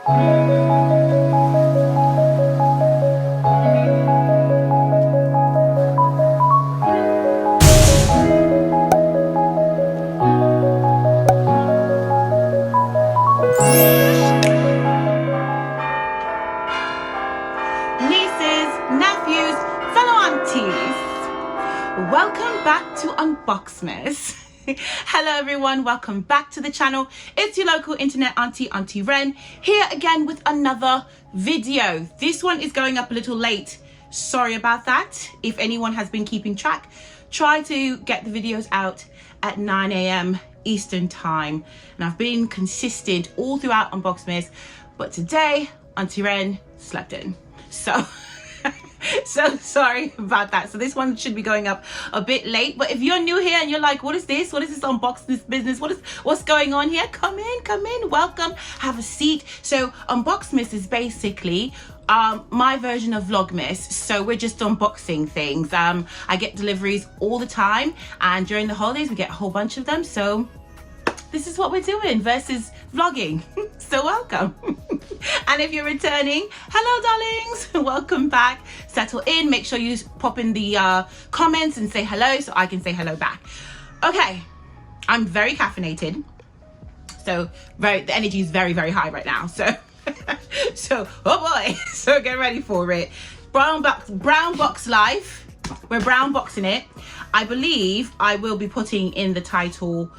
Nephews, fellow aunties, welcome back to Unboxmas. Hello everyone, welcome back to the channel. It's your local internet auntie, Auntie Ren, here again with another video. This one is going up a little late. Sorry about that. If anyone has been keeping track, try to get the videos out at 9 a.m. Eastern time. And I've been consistent all throughout Unboxmas, but today Auntie Ren slept in. So sorry about that. So this one should be going up a bit late, but if you're new here and you're like, what is this Unboxmas business, what's going on here, come in, welcome, have a seat. So Unboxmas is basically my version of vlogmas. So we're just unboxing things. I get deliveries all the time, and during the holidays we get a whole bunch of them. So this is what we're doing versus vlogging. So welcome. And if you're returning, hello darlings, welcome back. Settle in, make sure you pop in the comments and say hello so I can say hello back. Okay, I'm very caffeinated, so the energy is very high right now. So oh boy, so get ready for it. Brown box life, we're brown boxing it. I believe I will be putting in the title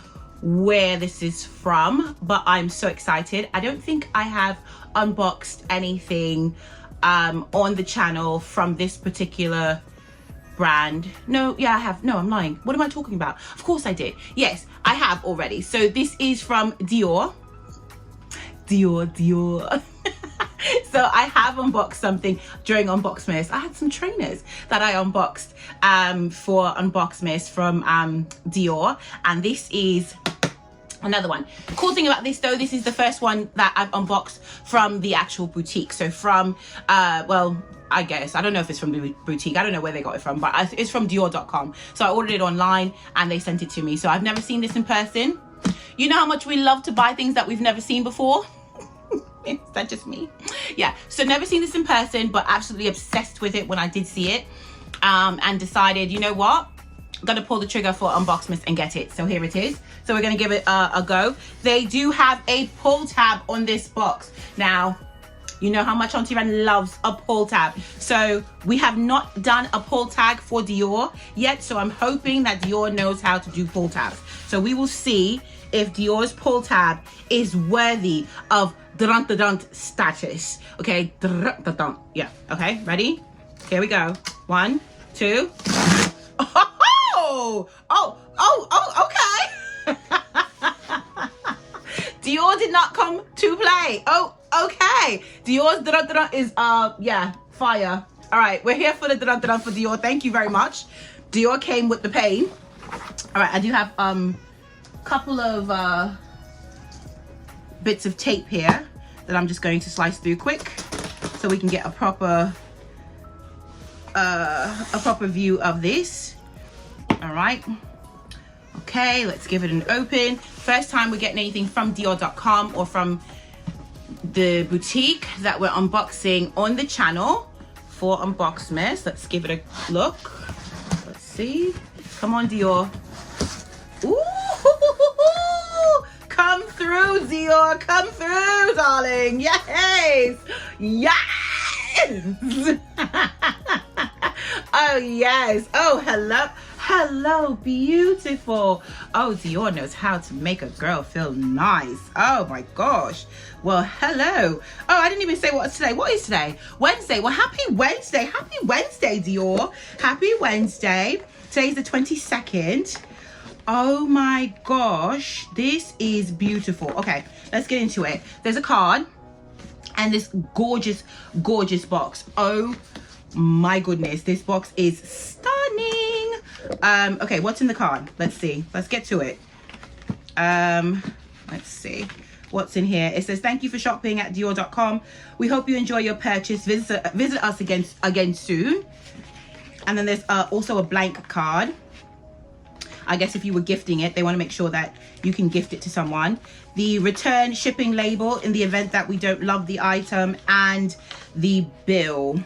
where this is from, but I'm so excited. I don't think I have unboxed anything on the channel from this particular brand. No, yeah, I have. No, I'm lying. What am I talking about? Of course I did. Yes, I have already. So this is from Dior. So I have unboxed something during Unboxmas. I had some trainers that I unboxed for Unboxmas from Dior, and this is another one. Cool thing about this though, this is the first one that I've unboxed from the actual boutique. So from well, I guess I don't know if it's from the boutique, I don't know where they got it from, but it's from Dior.com. So I ordered it online and they sent it to me. So I've never seen this in person. You know how much we love to buy things that we've never seen before? Is that just me? Yeah, so never seen this in person, but absolutely obsessed with it when I did see it, and decided, you know what, I'm gonna pull the trigger for Unboxmas and get it. So here it is. So we're gonna give it a go. They do have a pull tab on this box. Now, you know how much Auntie Ren loves a pull tab. So we have not done a pull tag for Dior yet, so I'm hoping that Dior knows how to do pull tabs. So we will see if Dior's pull tab is worthy of dunt status. Okay, yeah, okay, ready? Here we go. 1, 2. Okay. Dior did not come to play. Oh, okay. Dior's dunt is yeah, fire. All right, we're here for the dunt for Dior. Thank you very much. Dior came with the pain. All right, I do have couple of bits of tape here that I'm just going to slice through quick so we can get a proper view of this. All right, okay, let's give it an open. First time we're getting anything from Dior.com or from the boutique that we're unboxing on the channel for Unboxmas. Let's give it a look. Let's see. Come on, Dior. Ooh, come through, Dior. Come through, darling. Yes. Yes. Oh, yes. Oh, hello, beautiful. Oh, Dior knows how to make a girl feel nice. Oh my gosh. Well, hello. Oh, I didn't even say what's today. What is today? Wednesday. Well, happy Wednesday. Happy Wednesday, Dior. Happy Wednesday. Today's the 22nd. Oh my gosh, this is beautiful. Okay, let's get into it. There's a card and this gorgeous box. Oh my goodness, this box is stunning. Okay, what's in the card? Let's see. Let's get to it. Let's see what's in here. It says, thank you for shopping at Dior.com. We hope you enjoy your purchase. Visit us again soon. And then there's also a blank card. I guess if you were gifting it, they want to make sure that you can gift it to someone. The return shipping label in the event that we don't love the item, and the bill.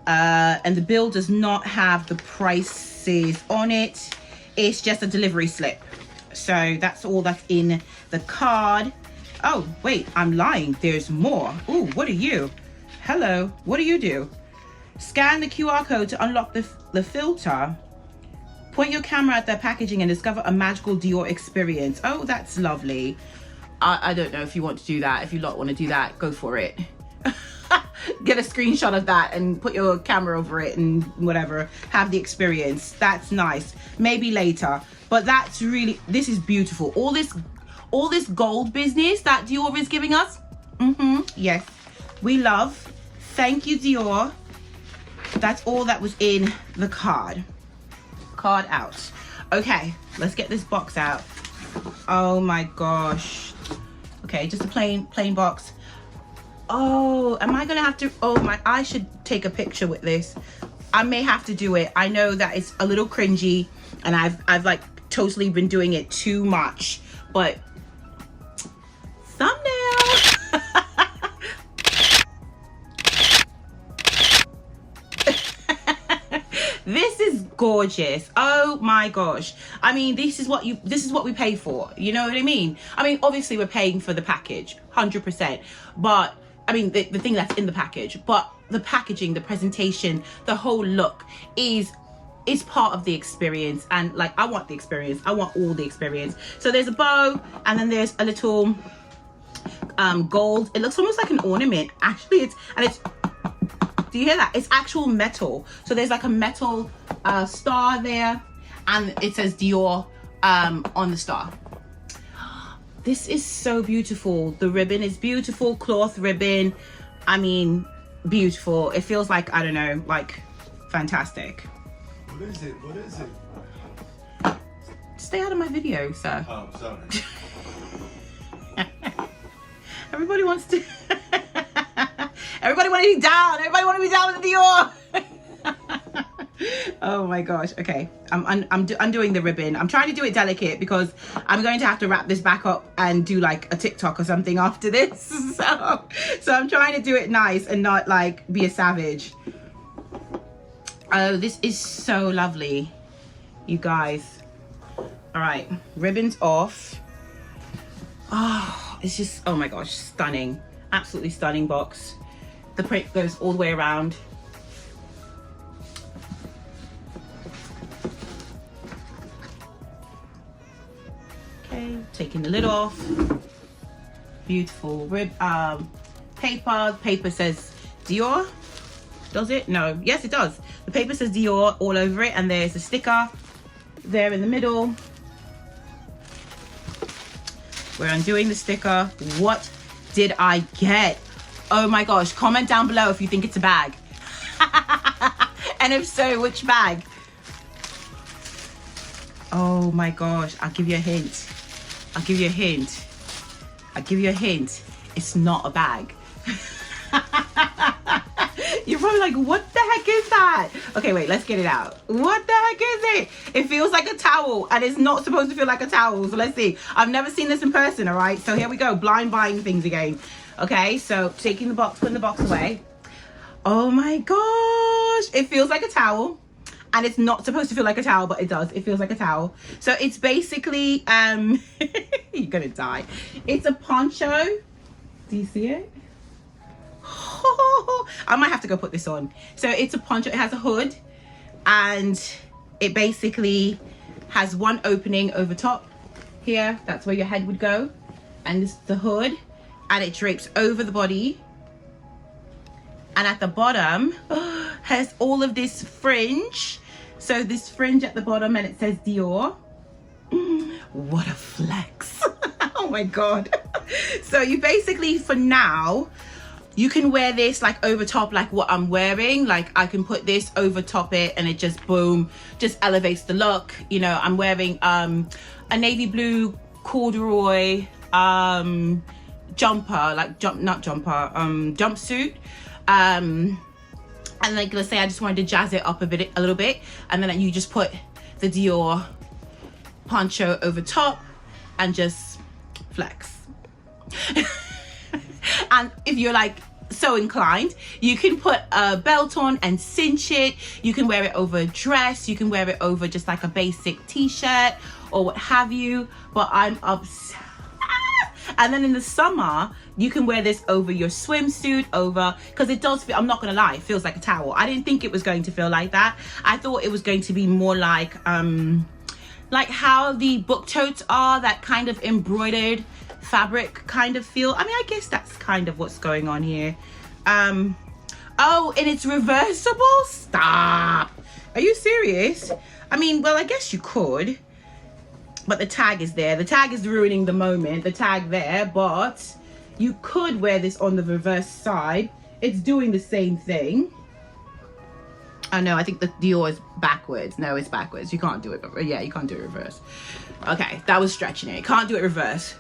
And the bill does not have the prices on it. It's just a delivery slip. So that's all that's in the card. Oh, wait, I'm lying. There's more. Ooh, what are you? Hello, what do you do? Scan the QR code to unlock the filter. Point your camera at their packaging and discover a magical Dior experience. Oh, that's lovely. I don't know if you want to do that. If you lot want to do that, go for it. Get a screenshot of that and put your camera over it and whatever. Have the experience. That's nice. Maybe later. But that's really, this is beautiful. All this gold business that Dior is giving us. Yes, we love. Thank you, Dior. That's all that was in the card. Card out. Okay, let's get this box out. Oh my gosh. Okay, just a plain box. Oh, am I gonna have to, oh my, I should take a picture with this. I may have to do it. I know that it's a little cringy and I've like totally been doing it too much, but thumbnail. This is gorgeous. Oh my gosh. I mean, this is what we pay for. You know what I mean? I mean, obviously we're paying for the package, 100%. But I mean, the thing that's in the package, but the packaging, the presentation, the whole look is part of the experience. And like, I want the experience. I want all the experience. So there's a bow, and then there's a little gold. It looks almost like an ornament. Actually, it's do you hear that? It's actual metal. So there's like a metal star there, and it says Dior on the star. This is so beautiful. The ribbon is beautiful, cloth ribbon. I mean, beautiful. It feels like, I don't know, like fantastic. What is it? What is it? Stay out of my video, sir. Oh, sorry. Everybody wants to everybody want to be down. Everybody want to be down with Dior. Oh my gosh. Okay, I'm undoing the ribbon. I'm trying to do it delicate because I'm going to have to wrap this back up and do like a TikTok or something after this. So I'm trying to do it nice and not like be a savage. Oh, this is so lovely, you guys. All right, ribbons off. Oh, it's just, oh my gosh, stunning. Absolutely stunning box. The print goes all the way around. Okay, taking the lid off. Beautiful paper. Paper says Dior. Does it? No. Yes, it does. The paper says Dior all over it, and there's a sticker there in the middle. We're undoing the sticker. What did I get? Oh my gosh, comment down below if you think it's a bag. And if so, which bag? Oh my gosh, I'll give you a hint. I'll give you a hint. I'll give you a hint. It's not a bag. You're probably like, what the heck is that? Okay, wait, let's get it out. What the heck is it? It feels like a towel, and it's not supposed to feel like a towel. So let's see. I've never seen this in person, all right? So here we go, blind buying things again. Okay, so taking the box, putting the box away. Oh my gosh, it feels like a towel. And it's not supposed to feel like a towel, but it does. It feels like a towel. So it's basically, you're gonna die. It's a poncho. Do you see it? I might have to go put this on. So it's a poncho. It has a hood, and it basically has one opening over top here. That's where your head would go, and this is the hood, and it drapes over the body. And at the bottom has all of this fringe. So this fringe at the bottom, and it says Dior. What a flex. Oh my God. So you basically, for now, you can wear this like over top, like what I'm wearing. Like I can put this over top it, and it just boom, just elevates the look. You know, I'm wearing a navy blue corduroy jumper, like jumpsuit. And like, let's say I just wanted to jazz it up a little bit, and then you just put the Dior poncho over top and just flex. And if you're like so inclined, you can put a belt on and cinch it. You can wear it over a dress, you can wear it over just like a basic t-shirt or what have you, but I'm obsessed. And then in the summer, you can wear this over your swimsuit, over, because it does feel, I'm not gonna lie, it feels like a towel. I didn't think it was going to feel like that. I thought it was going to be more like how the book totes are, that kind of embroidered fabric kind of feel. I mean, I guess that's kind of what's going on here. Oh, and it's reversible? Stop. Are you serious? I mean, well, I guess you could, but the tag is there. The tag is ruining the moment, the tag there, but you could wear this on the reverse side. It's doing the same thing. Oh no, I think the Dior is backwards. No, it's backwards. You can't do it. Yeah, you can't do it reverse. Okay, that was stretching it. Can't do it reverse.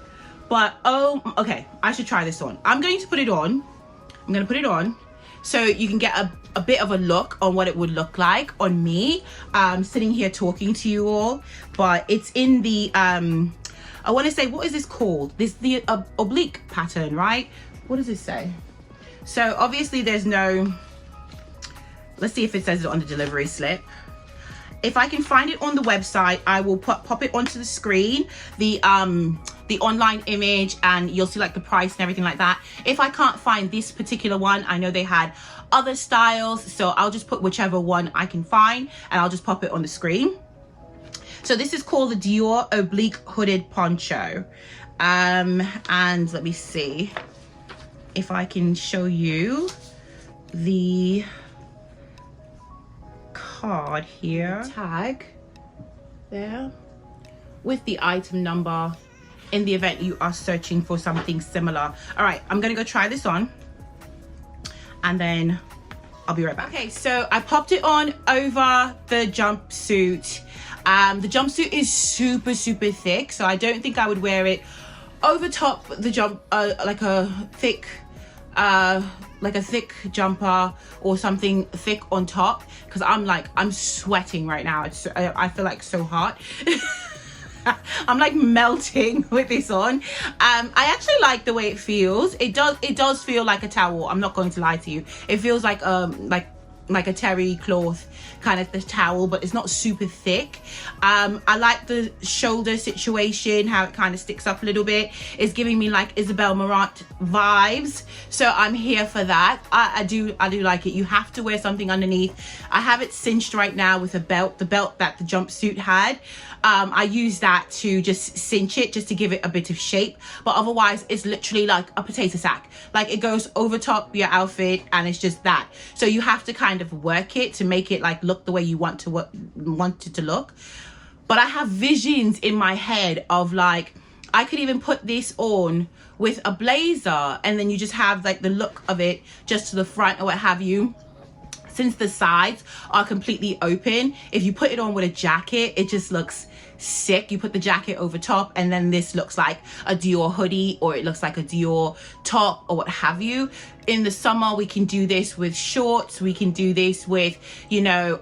But, oh, okay, I should try this on. I'm going to put it on. I'm going to put it on so you can get a bit of a look on what it would look like on me. Sitting here talking to you all. But it's in the, I want to say, what is this called? This the oblique pattern, right? What does it say? So, obviously, there's no... Let's see if it says it on the delivery slip. If I can find it on the website, I will pop it onto the screen, the online image, and you'll see like the price and everything like that. If I can't find this particular one, I know they had other styles, so I'll just put whichever one I can find and I'll just pop it on the screen. So this is called the Dior oblique hooded poncho. And let me see if I can show you the card here, tag there with the item number in the event you are searching for something similar. All right, I'm gonna go try this on and then I'll be right back. Okay, so I popped it on over the jumpsuit. The jumpsuit is super thick, so I don't think I would wear it over top the like a thick jumper or something thick on top, because I'm sweating right now. I feel like so hot. I'm like melting with this on. I actually like the way it feels. It does feel like a towel. I'm not going to lie to you. It feels like a terry cloth kind of the towel, but it's not super thick. I like the shoulder situation, how it kind of sticks up a little bit. It's giving me like Isabel Marant vibes, so I'm here for that. I do like it. You have to wear something underneath. I have it cinched right now with a belt, the belt that the jumpsuit had. I use that to just cinch it, just to give it a bit of shape, but otherwise it's literally like a potato sack. Like it goes over top your outfit and it's just that. So you have to kind of work it to make it like look the way you want it to look. But I have visions in my head of like, I could even put this on with a blazer and then you just have like the look of it just to the front or what have you. Since the sides are completely open, if you put it on with a jacket, it just looks sick. You put the jacket over top and then this looks like a Dior hoodie or it looks like a Dior top or what have you. In the summer, we can do this with shorts. We can do this with, you know,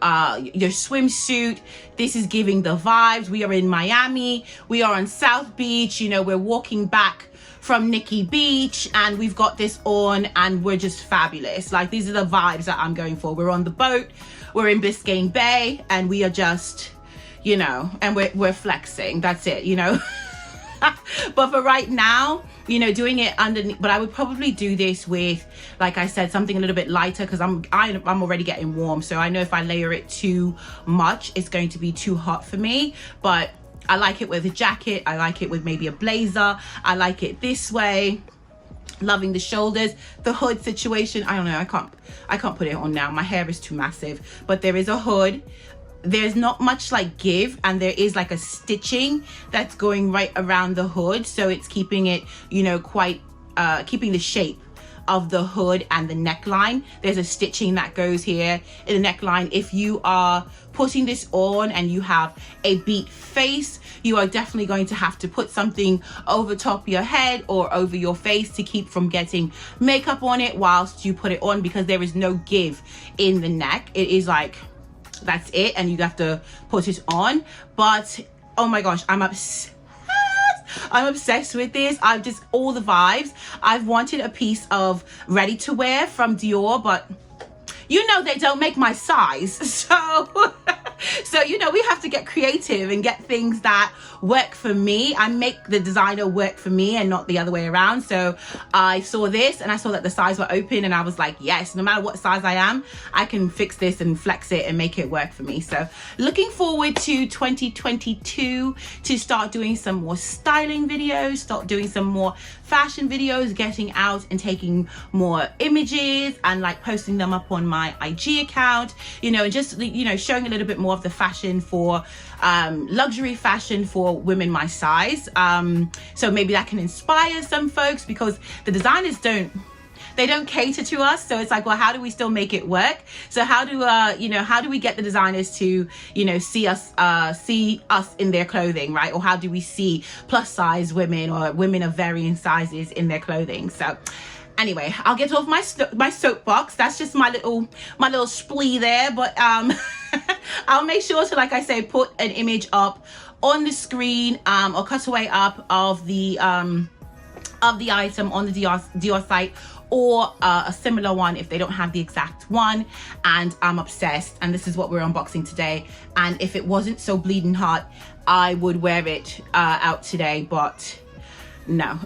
your swimsuit. This is giving the vibes. We are in Miami. We are on South Beach. You know, we're walking back from Nikki Beach and we've got this on and we're just fabulous. Like, these are the vibes that I'm going for. We're on the boat, we're in Biscayne Bay, and we are just, you know, and we're flexing. That's it, you know. But for right now, you know, doing it underneath, but I would probably do this with, like I said, something a little bit lighter, because I'm already getting warm, so I know if I layer it too much, it's going to be too hot for me. But I like it with a jacket. I like it with maybe a blazer. I like it this way. Loving the shoulders, the hood situation. I don't know. I can't put it on now. My hair is too massive. But there is a hood. There's not much like give, and there is like a stitching that's going right around the hood, so it's keeping it, you know, quite keeping the shape of the hood and the neckline. There's a stitching that goes here in the neckline. If you are putting this on and you have a beat face, you are definitely going to have to put something over top your head or over your face to keep from getting makeup on it whilst you put it on, because there is no give in the neck. It is like, that's it, and you have to put it on. But oh my gosh, I'm obsessed. I'm obsessed with this. I've just, all the vibes. I've wanted a piece of ready to wear from Dior, but you know they don't make my size. So you know, we have to get creative and get things that work for me. I make the designer work for me and not the other way around. So I saw this and I saw that the size were open, and I was like, yes, no matter what size I am, I can fix this and flex it and make it work for me. So looking forward to 2022 to start doing some more styling videos, start doing some more fashion videos, getting out and taking more images and like posting them up on my IG account, you know, and just, you know, showing a little bit more of the fashion for luxury fashion for women my size. So maybe that can inspire some folks, because the designers don't cater to us. So it's like, well, how do we still make it work? So how do you know, how do we get the designers to, you know, see us in their clothing, right? Or how do we see plus size women or women of varying sizes in their clothing? So anyway, I'll get off my soapbox. That's just my little splee there. But I'll make sure to, like I say, put an image up on the screen or cutaway up of the item on the Dior site, or a similar one if they don't have the exact one. And I'm obsessed, and this is what we're unboxing today. And if it wasn't so bleeding hot, I would wear it out today, but no.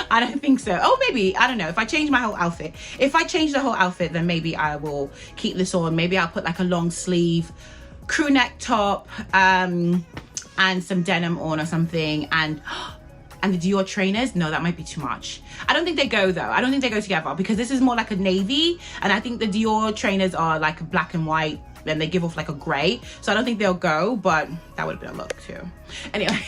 I don't think so. Oh, maybe, I don't know, if I change my whole outfit. If I change the whole outfit, then maybe I will keep this on. Maybe I'll put like a long sleeve crew neck top and some denim on or something, and the Dior trainers. No, that might be too much. I don't think they go though. I don't think they go together, because this is more like a navy, and I think the Dior trainers are like black and white, and they give off like a gray. So I don't think they'll go, but that would have been a look too. Anyway.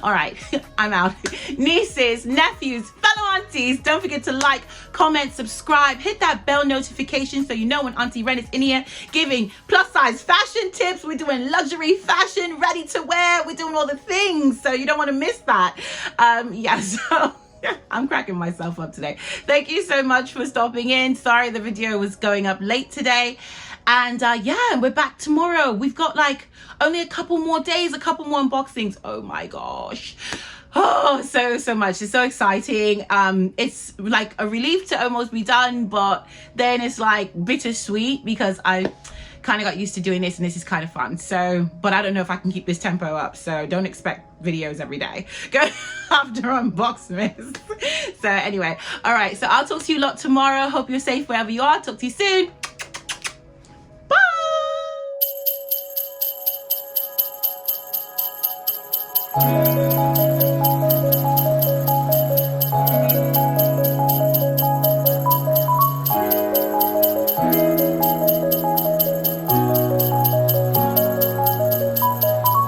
All right, I'm out. Nieces, nephews, fellow aunties, don't forget to like, comment, subscribe, hit that bell notification so you know when Auntie Ren is in here giving plus size fashion tips. We're doing luxury fashion, ready to wear. We're doing all the things, so you don't want to miss that. Yeah, so I'm cracking myself up today. Thank you so much for stopping in. Sorry the video was going up late today. And yeah, we're back tomorrow. We've got like only a couple more days, a couple more unboxings. Oh my gosh. Oh, so much. It's so exciting. It's like a relief to almost be done, but then it's like bittersweet, because I kind of got used to doing this, and this is kind of fun. So, but I don't know if I can keep this tempo up, so don't expect videos every day. Go after Unboxmas. So anyway, all right, so I'll talk to you a lot tomorrow. Hope you're safe wherever you are. Talk to you soon. Bye.